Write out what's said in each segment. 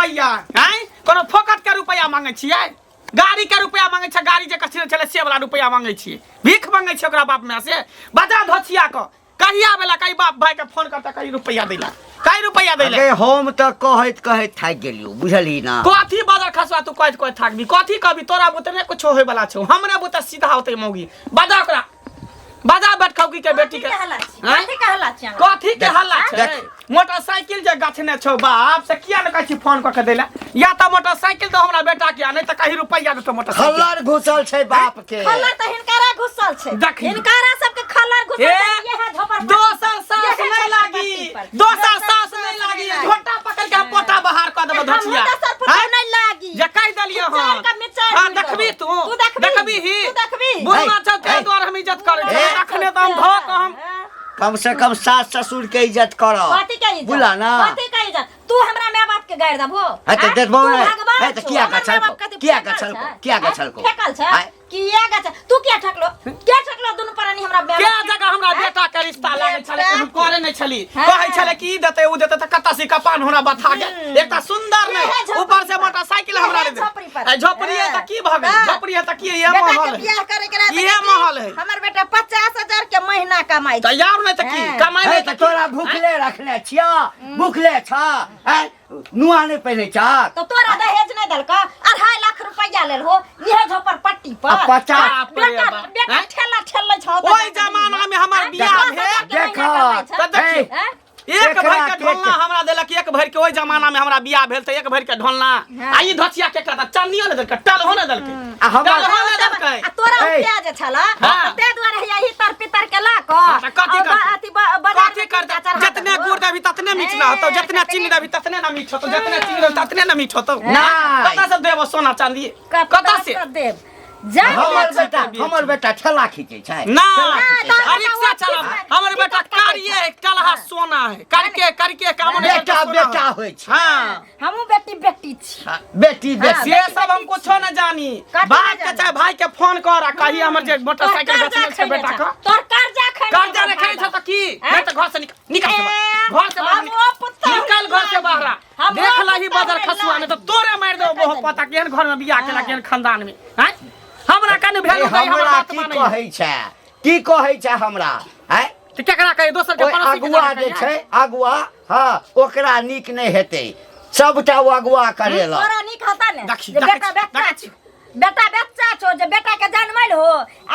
रुपया हैं कोनो फोकट के रुपया मांगे छियै गाड़ी के रुपया मांगे छै गाड़ी जे कछिने छले से वाला रुपया मांगे छियै भीख मांगे छै ओकरा बाप में से बजा धोछिया को कहिया बेला कई बाप भाई के फोन करता कई रुपया देला कई रुपया देला अरे हम त कहत थाक गेलियो बुझली ना कथी बाजार खसवा तू कहत थाकबी कथी कहबी तोरा बुते ने कुछ होय वाला छौ हमरे बुते सीधा होते मौगी बजा ओकरा बजा बैठौकी के बेटी के कथी के हल्ला छै मोटरसाइकिल जे गछने छौ बाप से किया न कहै छी फोन क के देला या त मोटरसाइकिल तो हमरा बेटा के नै त कहीं रुपया देतो मोटरसाइकिल खल्लर घुसल छै बाप के खल्लर त हिनकारा घुसल छै हिनकारा सब के खल्लर घुसल छै ये है झोपर दोसर सास नै लागी झोटा पकड़ के पोटा बाहर क देबो धचिया हां नै लागी जे कह देलियो हां देखबी तू देखबी ही बुढ़वा छौ ते द्वार हम इज्जत करे रखने त हम भोक हम कम से कम सास ससुर के इज्जत करो कथी के इज्जत बुला ना कथी के इज्जत तू हमरा माय बाप के गाड़ दबो है त देबो नै है त किया गछल को फेकल छै किया गछ तू क्या ठकलो दुनु प्राणी हमरा क्या जगह हमरा बेटा के रिश्ता लागे छले हम करे नै छली कहै छले कि देते उ देते त कत्ता से कपान हमरा बथा गेल एकटा सुंदर नै ऊपर से मोटरसाइकिल हमरा दे झोपड़ी है त की भ गेल झोपड़ी है त की ये महल बियाह करे के ये महल है हमर बेटा 50,000 के महीना कमाई त यार नै त की कमाई नै त तोरा भूखले रखले छिया भूखले छ नुआ नै पहने छ तो तोरा दहेज नै देलका 2.5 लाख रुपया लेल हो इहे झोपर पट्टी पर 50 बेटा ठेला ठेलै छ ओइ जमाना में हमर बियाह भेल देखो त देखी एक भर के ढोलना हमरा देलक एक भर के ओइ जमाना में हमरा बियाह भेल त एक भर के ढोलना आ ई धचिया के एकटा चांदियो नै देलक टल हो नै देलक आ हमर आ तोरा रुपया जे छला ते दुआरे यही तर पितर के ला क कथी कथी करता जितने गुड़ देबी ततने मीठ ना होतो जितने चीनी देबी ततने ना मीठ होतो जितने चीनी देबी ततने ना मीठ होतो कता से देबो सोना चांदी कता से देब हमर बेटा ठेला खींचे छै ना रिक्शा चला हमर बेटा कारिये कलहा सोना है करके काम बेटा होय छै हां हमहु बेटी छी बेटी ये सब हम कुछो न जानी बाप के चाहे भाई के फोन कर आ कही हमर जे मोटरसाइकिल बेचने छै बेटा का तोर कर्जा ने खाइ छ त की नै त घर से निकल घर से बाहर निकल घर से बाहर देख लही बाजार खसुआ ने त तोरे मार देबो बहुत पता केहन घर में बियाह केला केहन खानदान में हैं हमरा कने भेलु गई हमरा बात माने की कहै छै हमरा हैं त केकरा कहे दोसर के पड़ोसी के अगुआ जे छै अगुआ हां ओकरा नीक नै हेतै सबटा अगुआ करेला तोरा नीक हता ने बेटा बच्चा छो जे बेटा के जन्मैल हो आ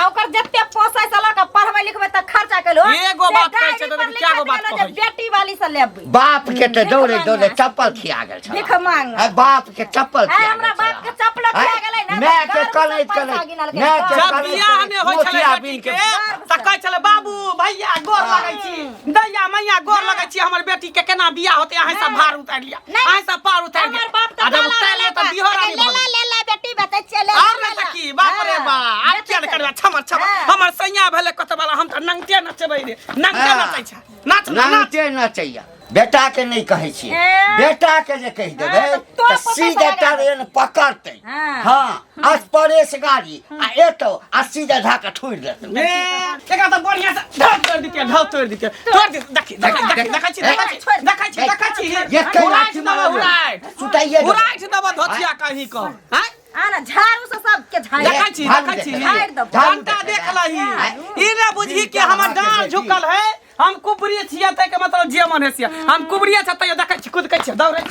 ओकर जत्ते पोसै से लक पढ़बै लिखबै त खर्चा कइलो एगो बात कहै छै त क्या गो बात कहै बेटी वाली से लेबै बाप के त दौड़े चप्पल खिया गेल छ भीख मांग बाप के चप्पल खिया हमरा बाप के चप्पल खिया गेलै ना मैं के कलैत मैं के जब बियाह ने होय छले बेटी के त कहै छले बाबू भैया गोर लगै छी दैया मैया गोर लगै छी हमर बेटी के केना बियाह होतै अहाँ सब भार उतार लिया अहाँ सब पार उतार लिया हमर बाप त उतार लिया त बिहोरा ले बेटी बता चले की बाप रे बा आज क्या करबा छमर हमर सैया भेले कत वाला हम त नंगते नचबै रे नंगते नचै छ नंगते नचैया बेटा के नहीं कहै छी बेटा के जे कह देबै त सीधे ट्रेन पकड़तै हां एक्सप्रेस गाड़ी आ एतो आ सीधे धाका ठोड़ देतै एका त बढ़िया से ढाल तोड़ दिते देखै छी ये कई सुताइए उराइठ दबा धोतिया कहीं क हैं आना झाड़ू से सब के देखै छी घंटा देख लही ई रे बुझी के हमर डाल झुकल है हम कुबरी छिया त के मतलब जे मन है छिया हम कुबरी छ त देखै छी खुद कहै छी दौड़ै छी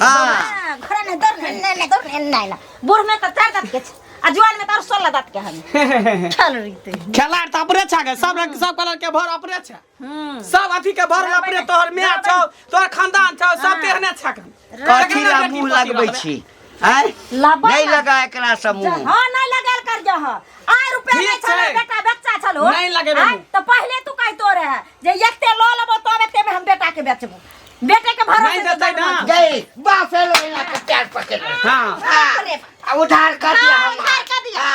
घरे ने दौड़ नहीं बूढ़ में त 4 दांत के आ जवान में त 16 दांत के हम चल रहीते खेलाड़ त अपरे छ के सब कलर के भर अपरे छ सब अथी के भर अपरे तोहर मियां छ तोहर खानदान छ सब तेहने छ कथी ला मुंह लगबै छी हैं नहीं लगा एकरा समूह हां नहीं लगाल कर जा आ रुपया नहीं छले बेटा बच्चा छलो नहीं लगेबे तो पहले तू कहि तो रहे जे एकते ल लेबो तबे ते में हम बेटा के बेचबो बेटे के भरोसे नहीं देतै ना गई बाफे लेना के प्यार पकड़ हां उधार कर दिया हम उधार कर दिया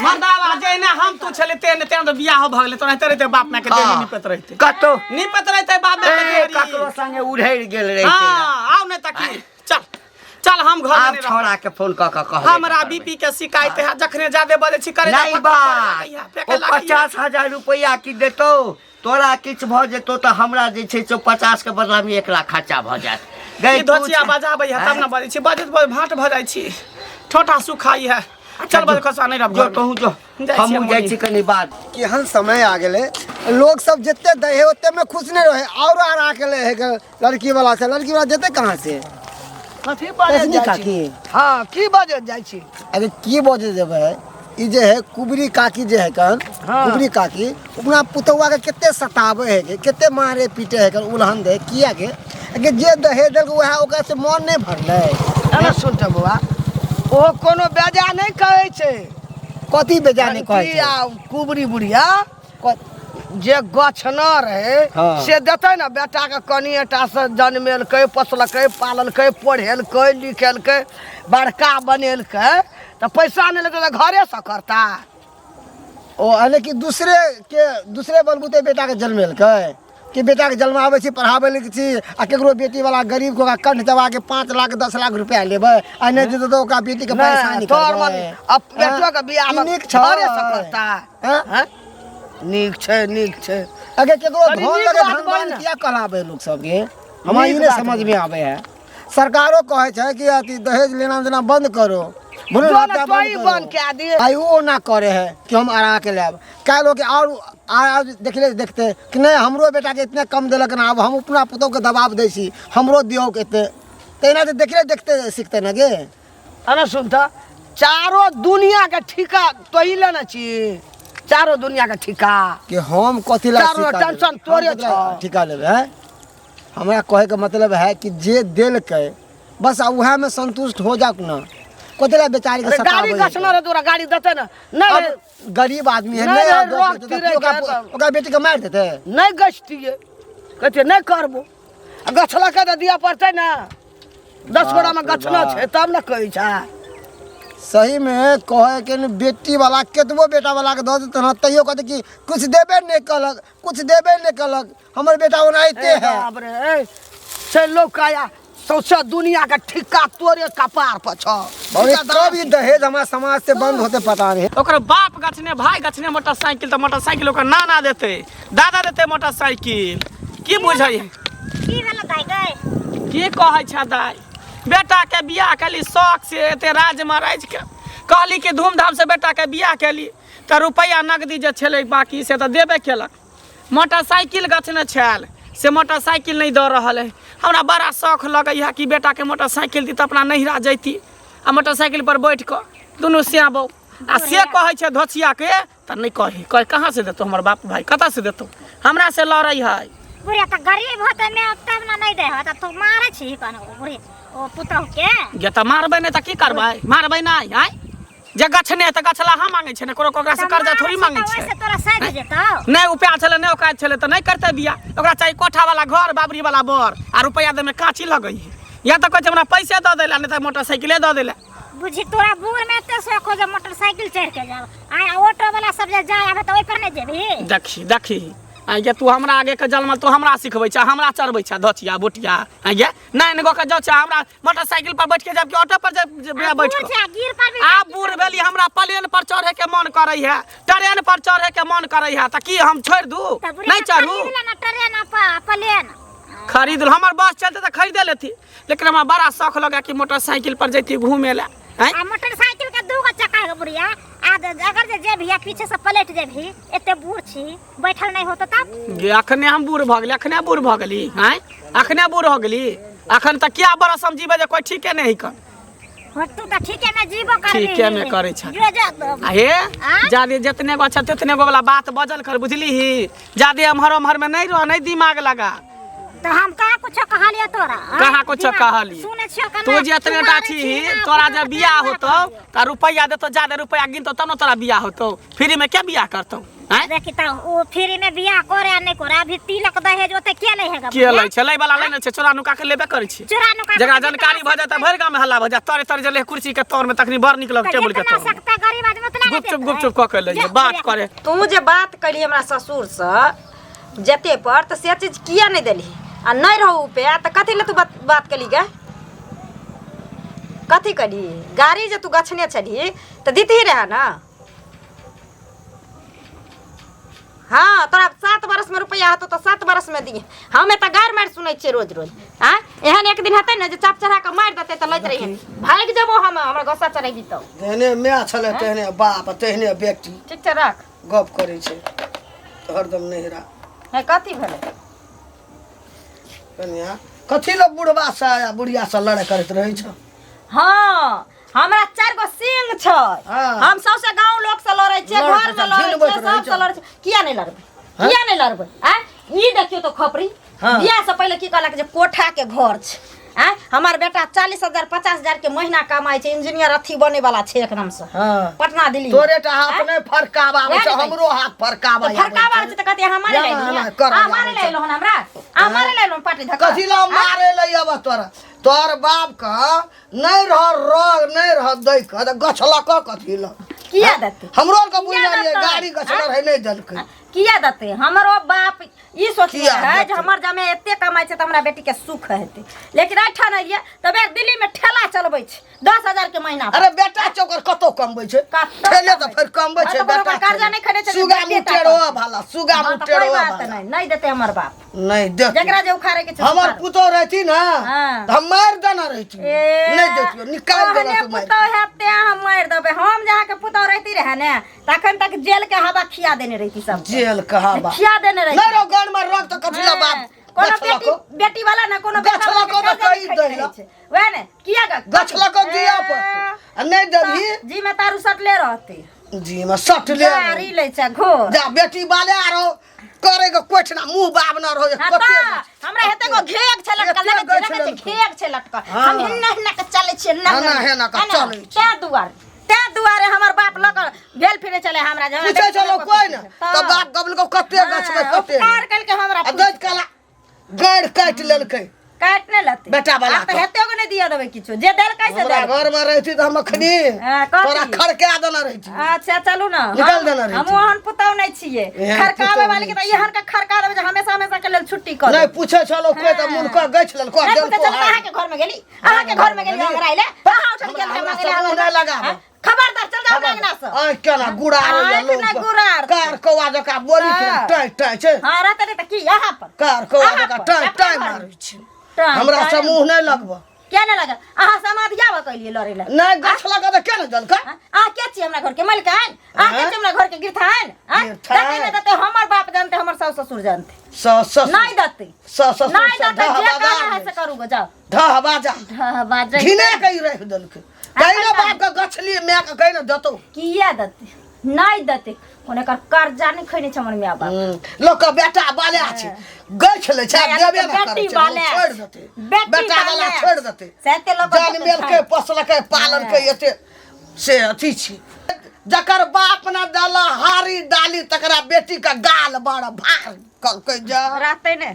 मंदावा जे ना हम तू छले तेने तो बियाह भ गेले तो नहीं तेरे बाप में के देरी निपत रहते कतो निपत रहते बाप में के देरी ककरो संगे उधैर गेल रहते हां आउ ने तकी चल हम घर में छोड़ा के फोन क कह हमरा बीपी के शिकायत है जखने ज्यादा बजे छी करे नहीं बा 50,000 रुपया की देतो तोरा किछ भ जेतो त हमरा जे छै 50 के बदला में 1 लाख खर्चा भ जात गई ई धोचिया बजाबै है तब ना बजै छी बजत भाट भ जाइ छी ठोठा सुखाई है चल बज खसा नहीं रब जो कहूँ जो हमहूँ जाइ छी कनी बात केहन समय आ गेले लोग सब जते दे है ओते में खुश नहीं रहे और आ के ले है लड़की वाला से लड़की वाला जते कहाँ से कथी बाजै जाइ छी हाँ की बाजे जाइ छी अरे की बाजे देबे ई जे है कुबरी काकी जे है कन कुबरी काकी अपना पुतौआ के केते सतावे है के केते मारे पीटे है कन उल्हन दे किया के जे दहे दे वह ओकरा से मन नहीं भरले अरे सुन त बुआ ओ कोनो बेजा नहीं कहै छै कथी बेजा नहीं कहै छै कुबरी बुढ़िया जे गछना रहे से देते ना बेटा के कनिएटा से जन्मेलकै पोसलकै पाललकै पढ़ेलकै लिखेलकै बड़का बनेलकै तो पैसा नहीं लेते तो घरे से करता ओ अने कि दूसरे बलबूते बेटा के जन्मेलकै कि बेटा के जन्मावे छी पढ़ावे लिख छी आ केकरो बेटी वाला गरीब को कंठ दबा के 5 लाख 10 लाख रुपया लेबे आ नहीं दे तो ओका बेटी के परेशानी तोर मन अब बेटो के बियाह में घरे से करता हैं नीक छै अगे केकरो धन लगे धनवान किया कहलावे लोग सब के हमरा ई नहीं समझ में आवे है सरकारो कहे छै कि अति दहेज लेना देना बंद करो बंद के दिए आई वो ना करे है कि हम आरा के लेब कई लोग और आज देखते कि नहीं हमरो बेटा के इतने कम देलक ना अब हम अपना पुतों के दबाव दै छी हमरो दियो के तेना तो देखते सीखते ना गे अरे सुनता चारों दुनिया के ठिका तो ही लेना चाहिए चारों दुनिया का ठिका कि हम कथी ला चारों टेंशन तोरे छ ठिका लेबे है हमरा कहे के मतलब है कि जे देल के बस वह में संतुष्ट हो जाक ना कोतला बेचारी के गाड़ी कसना रे तोरा गाड़ी देते ना नहीं गरीब आदमी है नहीं ओका बेटी के मार देते नहीं गछतिए कहते नहीं करबो गछला के दे दिया पड़ते ना 10 गोड़ा में गछना छै तब ना कहै छै सही में कहे के बेटी वाला केतबो बेटा वाला के दे देते ना तैयो कहते कि कुछ देबे नहीं कलक हमर बेटा ओनाइते है बाप रे से लोग काया सौसा दुनिया का ठिका तोरे कपार पर छ और कब ये दहेज हमारा समाज से बंद होते पता नहीं ओकर बाप गछने भाई गछने मोटरसाइकिल तो मोटरसाइकिल ओकर नाना देते दादा देते मोटरसाइकिल की बुझै की भेल दाई गए की कहै छ दाई बेटा के बियाह कली शौक से एते राज महाराज के कहली कि धूमधाम से बेटा के बियाह कली तो रुपया नगदी जे छलै बाकी से तो देबे केलक मोटरसाइकिल गछने छल से मोटरसाइकिल नहीं दे रहा है हमरा बड़ा शौक लगे है कि बेटा के मोटरसाइकिल दी तो अपना नहिरा जैती आ मोटरसाइकिल पर बैठ कर दुनू श्याबो आ से कहै छै धोचिया के तो नहीं कहे कहाँ से देतो हमर बाप भाई कतऽ से देतो हमरा से लड़ै है बुढ़िया तो गरीब होते में तब ना नहीं दे हो तो मारे छी कन बुढ़ी ओ पुतौ के गे तो मारबै नहीं तो की करबै मारबै नहीं है जे गछने त गछला हम मांगे छै ने कोकरा से कर्जा थोड़ी मांगे छै वैसे तोरा साइड जेतो नहीं उपाय छले नहीं औकात छले त नहीं करते बिया ओकरा चाहिए कोठा वाला घर बाबरी वाला बर आ रुपया दे में काची लगई या तो कहै हमरा पैसे द देला नहीं त मोटरसाइकिले द देला बुझी तोरा बूढ़ में एते शौक हो जे मोटरसाइकिल चढ़ के जाब आ ऑटो वाला सब जे जाय आबे त ओइ पर नहीं जेबी देखी आ ये तू हमरा आगे के जलमा तू हमरा सिखबै छ हमरा चढ़बै छ धचिया बोटिया आ ये नहीं गो के जाउ छ हमरा मोटरसाइकिल पर बैठ के जब कि ऑटो पर बैठ के आ बूढ़ भेली हमरा प्लेन पर चढ़े के मन करे है ट्रेन पर चढ़े के मन करे है त की हम छोड़ दू नहीं चढ़ू ट्रेन प्लेन खरीद हमर बस चलते त खरीदे लेती लेकिन हमरा बड़ा शौक लगा कि मोटरसाइकिल पर जैती घूमे ला आ मोटरसाइकिल के दूगो चक्का है बुढ़िया अगर जे भी पीछे से पलट जे भी एते बूढ़ छी बैठल नहीं होत तब गे अखने हम बूढ़ भ गेली अखने बूढ़ भ गेली हैं अखने बूढ़ हो गेली अखन त क्या बरस हम जीवे जे कोई ठीके नहीं कर तू त ठीके में जीवो कर ठीके में करे छ हे जादे जितने गो छ तितने गो वाला बात बजल कर बुझली ही जादे हमहर में नहीं रह नहीं दिमाग लगा तो हम कहाँ कुछ कहलिए तोरा कहाँ कुछ कहली सुने छियो कना तू जितने डाठी तोरा जब बियाह होतो त रुपया देतो ज्यादा रुपया गिनतो तब न तोरा बियाह होतो फ्री में क्या बियाह करतो हैं देखी त ओ फ्री में बियाह करे आ नहीं करे अभी तिलक दहेज ओते के ले हेगा के ले छलै वाला ले छै चोरा नुका के लेबे करै छी चोरा नुका जकरा जानकारी भ जाता भर गांव में हल्ला भ जा तोरे तोरे जले कुर्सी के तौर में तखनी बर निकलब टेबल के तौर सकता गरीब आदमी उतना गुपचुप क के ले बात करे तू जे बात कली हमरा ससुर से जते पर तो से चीज किया नहीं देली आ नहीं रहू पे त कथी ले तू बात कली गे कथी कली गाड़ी जे तू गछने छली त दीती रहे ना हाँ तोरा 7 बरस में रुपया हतो तो 7 बरस में दिए हमें तो गार मार सुनै छियै रोज रोज आ एहन एक दिन हतै न जे चाप चढ़ा के मार देतै त लैत रहिए भाग जेबो हम हमरा गोसा चढ़ेबी तो तेहने माय छले तेहने बाप तेहने बेटी ठीक छै रख गप करै छै हरदम नहिरा है कथी भेलै कन्या कथी ल बुढ़वा से या बुढ़िया से लड़ाई करैत रहै छ हाँ हमरा 4 गो सिंह छै हम सबसे गांव लोग से लड़ै छियै घर में लड़ै छियै सब से लड़ै छियै किया नहीं लड़बै किया नहीं लड़बै आ ई देखियो तो खपरी बियाह से पहले की कहलक जे कोठा के घर छै आ हमार बेटा 40,000 50,000 के महीना कमाई छै इंजीनियर अथी बने वाला छै एकदम से पटना दिल्ली तोरे टा हाथ नहीं फरकावा छै हमरो हाथ फरकावा फरकावा छै त कहते हमारे ले हमारे ले लो हमरा हमारे ले लो पार्टी धक्का कथी ला मारे ले अब तोरा तोर बाप का नहीं रह रोग नहीं रह दै का गछला का कथी ला किया देते हमरो का बुझा लिए गाड़ी गछला है नहीं दलकै किया देते हमरो बाप ई सोचिया है जे हमर जमे एते कमाई छै त हमरा बेटी के सुख हेतै लेकिन ऐठा नहीं ये तबे दिल्ली में ठेला चलबै छै 10,000 के महीना अरे बेटा चोकर कतो कमबै छै ठेले त फिर कमबै छै बेटा कर्जा नहीं खड़े छै सुगा मुटेरो भाला सुगा मुटेरो भाला नहीं देते हमर बाप नहीं दे जकरा जे उखाड़े के छै हमर पुतो रहती ना हम मार देना रहती नहीं देतियो निकाल देना तू मार पुतो हेते हम मार देबे हम जहां के पुतो रहती रहे ने तखन तक जेल के हवा खिया देने रहती सब जेल के हवा खिया देने रहती नहीं रो गाड़ में रख तो कथला बाप कोनो बेटी वाला ना कोनो गछला को तो कही देला वह ने किया गछला को दिया पर नहीं देबी जी में तारू सटले रहती जी में सट ले गाड़ी ले छ घोर जा बेटी वाले आरो करे को कुछ ना मुंह बाब ना रहो कते हमरा हेते को घेक छ लटका लगे घेक छ लटका हम हिन्ना हिन्ना के चले छी ना ना का चले ते दुआरे हमर बाप लग भेल फिरे चले हमरा जमा पीछे चलो कोई ना तो बाप गबल को कते गछ में कते कार कल के हमरा अदज काला गाड़ काट लेलकै काटने लते बेटा वाला तो हेते को नहीं दिया देबे किछो जे देल कैसे दे घर में रहती तो हम अखनी तोरा खड़के देना रहती अच्छा चलू ना निकाल देना रहती हम ओहन पुताव नहीं छिए खड़कावे वाली के त यहन के खड़का देबे जे हमेशा हमेशा के लेल छुट्टी कर नहीं पूछे चलो कोई त मुन का गछ लेल को देल को अहाँ के घर में गेली अहाँ के घर में गेली हमरा आइले अहाँ उठ के हमरा नहीं लगा खबरदार चल जाओ अंगना से आ केना गुड़ार लोग ना गुड़ार कार कौवा जका बोली टाइ टाइ छै हां रहते त की यहां पर कार कौवा जका टाइ टाइ मारै छै हमरा समूह नहीं लगबो क्या नहीं लगा अहाँ समाधियावा कइलिए लड़े ला नहीं गछ लगा त केना जलका आ के छी हमरा घर के मलकान आ के छी हमरा घर के गिरथान देते न देते हमर बाप जानते हमर सास ससुर जानते सस नहीं देते सस नहीं देते जे काम है से करूगो जाओ ढह बाजा बाजा घिने कई रख दलके कहीं ना बाप का गछली मैं का कहीं ना दतो किया देते नहीं देते कोने कर कर्जा नहीं खइने छ हमर माय बाप लोग का बेटा बाले छै गछ ले छै देबे ना करे बेटी बाले छोड़ देते बेटा वाला छोड़ देते सेते लोग जान मेल के पसल के पालन के एते से अथी छी जकर बाप ना डाला हारी डाली तकरा बेटी का गाल बड़ा भार कह जा रहते ने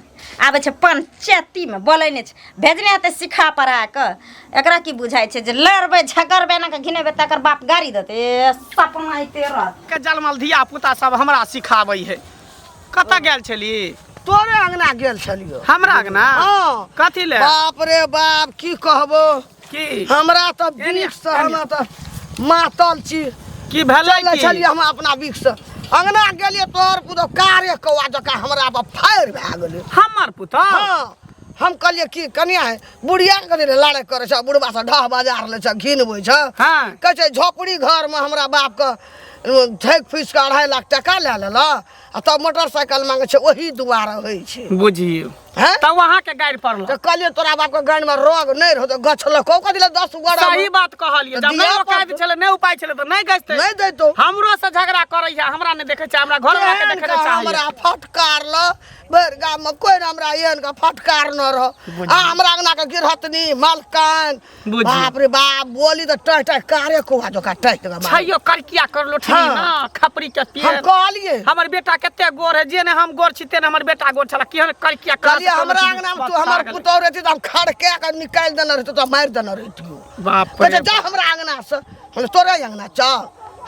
आबे छै पंचायती में बोलै ने छै भेजने हेते सिखा पढ़ा के एकरा की बुझाय छै जे लड़बे झगड़बे ना के घिनेबे तकर बाप गाड़ी देते सपना एते रह के जलमल धिया पुता सब हमरा सिखाबै है कत गेल छली तोरे अंगना गेल छलियो हमरा अंगना हां कथी ले बाप रे बाप की कहबो की हमरा त बीख से हम त मातल छी की भेलै की छलिए हम अपना बीख से अंगना गेलिए तोर पुतो कारे कौवा जका हमरा पर फायर भए गेलै हमर पुतो हां हम कहलिए की कनिया है बुढ़िया के लड़ाई करे छ बुढ़वा से ढह बाजार ले छ घिनबै छ हां कह छै झोपड़ी घर में हमरा बाप के ठेक फीस का 2.5 लाख टका ले लेला आ तब मोटरसाइकिल मांगे छै वही दुआरा होई छै बुझियो हैं त वहां के गाड़ी पड़ल तो कहलिए तोरा बाप के गाड़ी में रोग नहीं रहो तो गछ लको कथि ले 10 गोड़ा सही बात कहलिए जब नहीं औकात छले नहीं उपाय छले त नहीं गछते नहीं दे तो हमरो से झगड़ा करे है हमरा ने देखे छै हमरा घर वाला के देखे छै हमरा फटकार ल भर गाम में कोई हमरा एहन का फटकार न रह आ हमरा अंगना के गिरहतनी मालकान बाप रे बाप बोली तो टय टय कारे को जो का टय के छइयो करकिया करलो ठीक ना खपरी के तेल हम कहलिए हमर बेटा कते गोर है जे ने हम गोर छी ते ने हमर बेटा गोर छला की हम करकिया कर हमरा अंगना में तू हमर पुतौ रहती त हम खड़के के निकाल देना रहती तो मार देना रहती बाप रे जा हमरा अंगना से हम तोरे अंगना च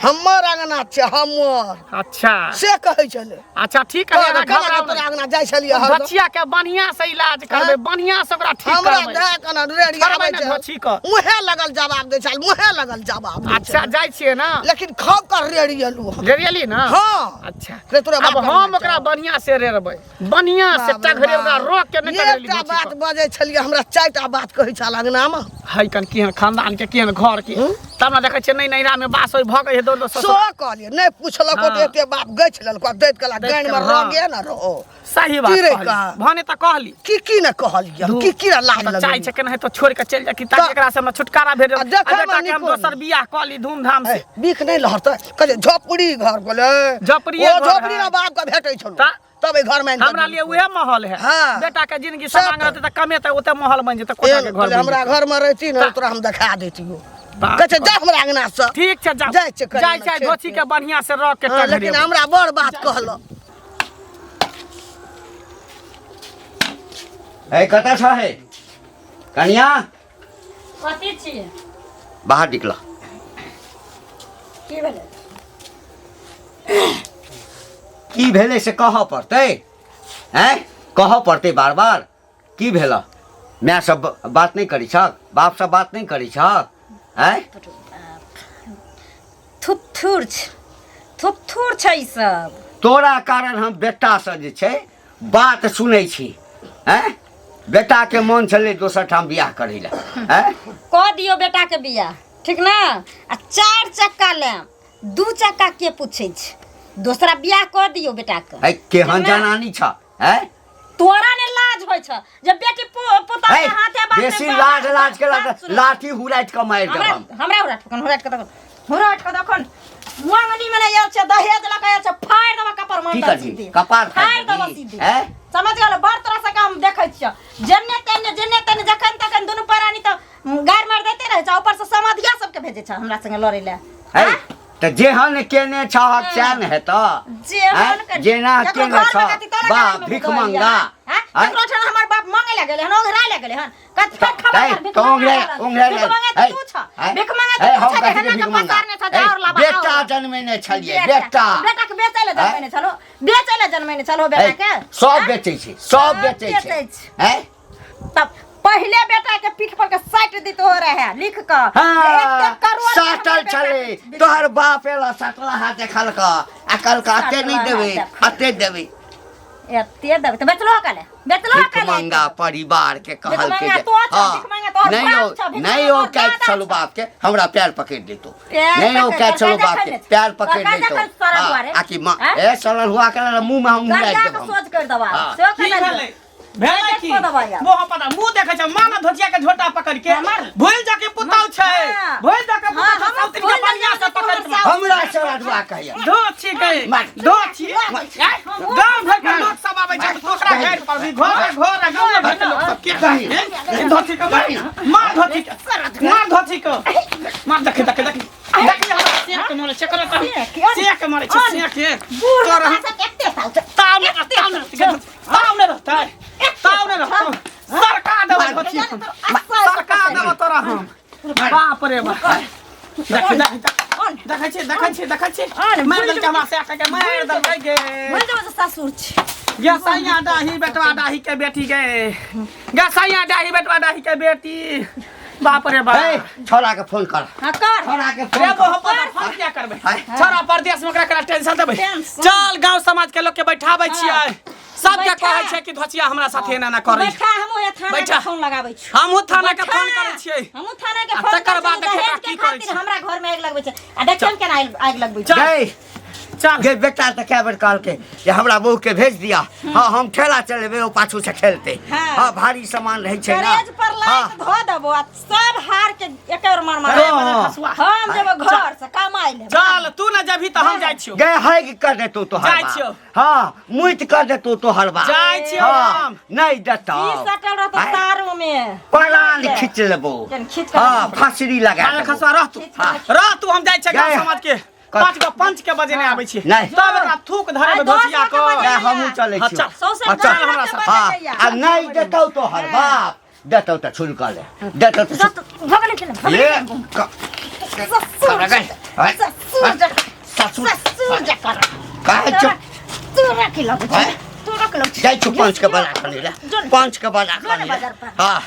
हमर अंगना छै हमर अच्छा से कहै छले अच्छा ठीक है तोरा अंगना जाइ छलिए बच्चिया के बढ़िया से इलाज करबे बढ़िया से ओकरा ठीक हमरा करबे देह कना रेडी आबै छै धोछी क मुहे लगल जवाब दे छल मुहे लगल जवाब दे अच्छा जाइ छिए ना लेकिन खाव कर रेडी एलु रेडियली ना हां अच्छा रे तोरा अब हम ओकरा बढ़िया से रेरबै बढ़िया से टघरे ओकरा रोक के नहीं करली एकटा बात बजै छलिए हमरा चारटा बात कहै छल अंगना में है कन केहन खानदान के केहन घर के तब ना देखै छै नहीं नैरा में बास होय भगै है दो सो कहलिए नहीं पूछलको तो एते बाप गछ लेलको दैत कला गान में रंगे ना रहो सही बात भने त कहली की न कहलिए की लाग लगे चाय छै केना है तो छोड़ के चल जा कि ताकि एकरा से हम छुटकारा भेट बेटा के हम दोसर बियाह कहली धूमधाम से बीख नहीं लहरत कहे झोपड़ी घर बोले झोपड़ी ओ झोपड़ी ना बाप का भेटै छलो तब ए घर में हमरा लिए उहे महल है बेटा के जिंदगी समांग रहते त कमे त ओते महल बन जेते कोठा के घर हमरा घर में रहती न तोरा हम देखा देतियो कहे जा हमरा अंगना से ठीक छै जा जाय धोछी के बढ़िया से रख के लेकिन हमरा बड़ बात कहलो ए कता छ है कन्या कथी छी बाहर निकला की भेलै की भेले से कह पड़ते हैं कह पड़ते बार बार की भेला मैं सब बात नहीं करी छक बाप सब बात नहीं करी छक हैं थुथुर छै ई सब तोरा कारण हम बेटा से जे छै बात सुनै छी हैं बेटा के मन छले दोसर ठाम बियाह करै ला हैं कह दियो बेटा के बियाह ठीक ना आ 4 चक्का लेम 2 चक्का के पूछै छै दोसरा बियाह कह दियो बेटा के है केहन जनानी छ हैं तोरा ने लाज होय छ जे बेटी पुता के हाथे बात बेसी लाज के लाठी हुराट के मार देब हम हमरा हुराट के देखन मंगनी में नहीं आयल छ दहेज लगा आयल छ फाड़ देबा कपार मन सीधे कपार फाड़ देबा सीधे हैं समझ गेल बड़ तरह से काम देखै छ जन्ने तन्ने जखन तखन दुनु परानी त गार मार देते रहे छ ऊपर से समाधिया सबके भेजे छ हमरा संगे लड़ै ले हैं त जेहन केने छहक चैन है त जेना केने छ बा भिख मंगा एकरो ठन हमर बाप मांगे ले गेले हन ओंघरा ले गेले हन कत खबर तो ओंघरा भिख मंगा तू छ भिख मंगा तू छ के भिख मंगा छ जाओ ला बेटा जन्मेने छलिए बेटा के बेचै ले जन्मेने छलो बेचै ले जन्मेने छलो बेटा के सब बेचै छै सब बेचै छै हैं तब पहले बेटा के पीठ पर के साट दी तो रहे लिख क साटल छले तोहर बाप एला साटला हाथ देखल का अकल का अते नहीं देबे अते देबे तो बेचलो भिख मंगा परिवार के कहल के नहीं हो क्या चलो बाप के हमरा पैर पकड़ देतो नहीं हो क्या चलो बाप के पैर पकड़ देतो आकि मां ए सरल हुआ के मुंह में हम मुड़ा देब सोच कर दबा से कर भेलै की मोह पता मुंह देखै छ माना धोतिया के झोटा पकड़ के भूल जाके पुताउ छै भूल जाके पुताउ सब के बढ़िया से पकड़ हमरा चढ़वा कहया धोछी गई धोछी गांव भर के लोग सब आबै छै तोकरा घर पर भी घर गांव भर के लोग सब के कही धोछी के मार धोछी के मार देख देखिए के मोरे चक्कर के मारे छै के तोरा केते साल से ताव ने रहता सरकार देव तोरा हम बाप रे बाप देखै छी मार दल के हमरा से के मार दल के मन तो ससुर छ गे सैया डाही बेटवा डाही के बेटी गे सैया डाही बेटवा डाही के बेटी बाप रे बाप छोरा के फोन कर हां कर छोरा के रे फोन क्या करबे छोरा परदेश में ओकरा करा टेंशन देबे चल गांव समाज के लोग के बैठाबै छियै सब के कहै छै कि धोचिया हमरा साथे एना ना करै बैठा हमहु ए थाना के फोन लगाबै छी हमहु थाना के फोन करै छियै हमहु थाना के फोन तकर बाद देखा की करै छै हमरा घर में आग लगबै छै आ देखन केना आग लगबै छै गई चल गे बेटा त क्या बेर कहल के जे हमरा बहू के भेज दिया हां हम ठेला चलेबे ओ पाछू से खेलते हां भारी सामान रहै छै ना गैरेज पर लाइट धो देबो आ सब हार के एकर मार हम जब घर से कमाई ले चल तू ना जभी त हम जाय छियो गे हाइग कर दे तू तो जाय छियो हां मुइत कर दे तू तो हरबा जाय छियो हम नहीं देता ई सटल रहत तारो में पलान खींच लेबो हां फांसरी लगा खसवा रह तू हम जाय छै गांव समाज के 5 के बजे ने आबै छी तब एकरा थूक धरे में धोतिया को हमहु चलै छी अच्छा हमरा साथ आ नहीं देतौ तो हर बाप देतौ त छुल कर ले देतौ त भगले ये की लगै छै तोरा के लग जाइ छु पंच के बजा खनी रे पंच के बजा खनी रे हां